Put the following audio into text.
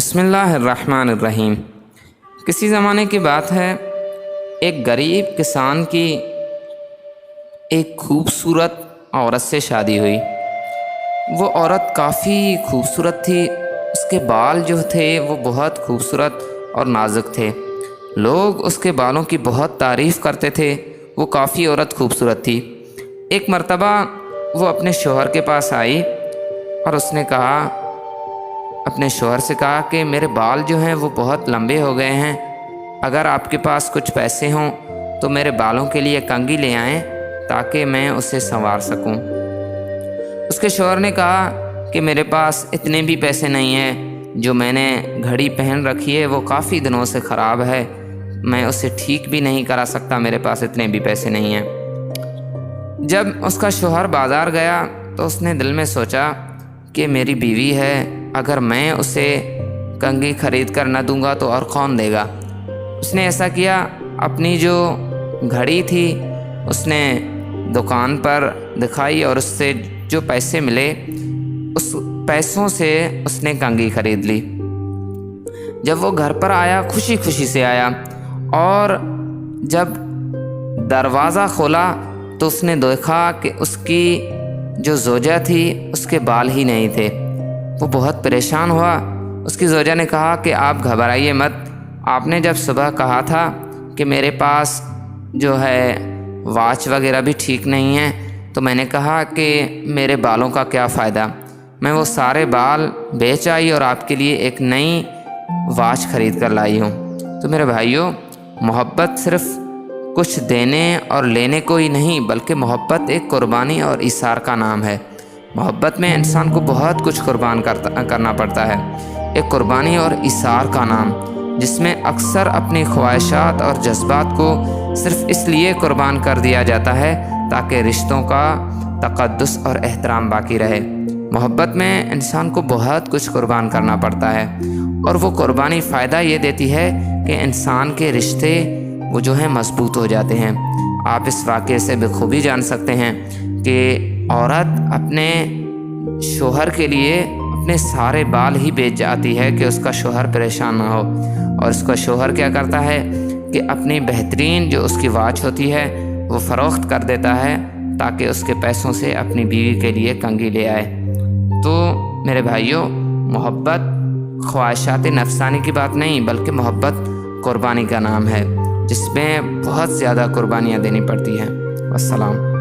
بسم اللہ الرحمن الرحیم۔ کسی زمانے کی بات ہے، ایک غریب کسان کی ایک خوبصورت عورت سے شادی ہوئی۔ وہ عورت کافی خوبصورت تھی، اس کے بال جو تھے وہ بہت خوبصورت اور نازک تھے۔ لوگ اس کے بالوں کی بہت تعریف کرتے تھے، وہ کافی عورت خوبصورت تھی۔ ایک مرتبہ وہ اپنے شوہر کے پاس آئی اور اس نے اپنے شوہر سے کہا کہ میرے بال جو ہیں وہ بہت لمبے ہو گئے ہیں، اگر آپ کے پاس کچھ پیسے ہوں تو میرے بالوں کے لیے کنگھی لے آئیں تاکہ میں اسے سنوار سکوں۔ اس کے شوہر نے کہا کہ میرے پاس اتنے بھی پیسے نہیں ہیں، جو میں نے گھڑی پہن رکھی ہے وہ کافی دنوں سے خراب ہے، میں اسے ٹھیک بھی نہیں کرا سکتا، میرے پاس اتنے بھی پیسے نہیں ہیں۔ جب اس کا شوہر بازار گیا تو اس نے دل میں سوچا کہ میری بیوی ہے، اگر میں اسے کنگھی خرید کر نہ دوں گا تو اور کون دے گا۔ اس نے ایسا کیا، اپنی جو گھڑی تھی اس نے دکان پر دکھائی اور اس سے جو پیسے ملے اس پیسوں سے اس نے کنگھی خرید لی۔ جب وہ گھر پر آیا خوشی خوشی سے آیا اور جب دروازہ کھولا تو اس نے دیکھا کہ اس کی جو زوجہ تھی اس کے بال ہی نہیں تھے۔ وہ بہت پریشان ہوا۔ اس کی زوجہ نے کہا کہ آپ گھبرائیے مت، آپ نے جب صبح کہا تھا کہ میرے پاس جو ہے واچ وغیرہ بھی ٹھیک نہیں ہے تو میں نے کہا کہ میرے بالوں کا کیا فائدہ، میں وہ سارے بال بیچ آئی اور آپ کے لیے ایک نئی واچ خرید کر لائی ہوں۔ تو میرے بھائیوں، محبت صرف کچھ دینے اور لینے کو ہی نہیں بلکہ محبت ایک قربانی اور ایثار کا نام ہے۔ محبت میں انسان کو بہت کچھ قربان کرنا پڑتا ہے، ایک قربانی اور ایثار کا نام، جس میں اکثر اپنی خواہشات اور جذبات کو صرف اس لیے قربان کر دیا جاتا ہے تاکہ رشتوں کا تقدس اور احترام باقی رہے۔ محبت میں انسان کو بہت کچھ قربان کرنا پڑتا ہے اور وہ قربانی فائدہ یہ دیتی ہے کہ انسان کے رشتے وہ جو ہیں مضبوط ہو جاتے ہیں۔ آپ اس واقعے سے بخوبی جان سکتے ہیں کہ عورت اپنے شوہر کے لیے اپنے سارے بال ہی بیچ جاتی ہے کہ اس کا شوہر پریشان نہ ہو، اور اس کا شوہر کیا کرتا ہے کہ اپنی بہترین جو اس کی واچ ہوتی ہے وہ فروخت کر دیتا ہے تاکہ اس کے پیسوں سے اپنی بیوی کے لیے کنگھی لے آئے۔ تو میرے بھائیوں، محبت خواہشات نفسانی کی بات نہیں بلکہ محبت قربانی کا نام ہے، جس میں بہت زیادہ قربانیاں دینی پڑتی ہیں۔ والسلام۔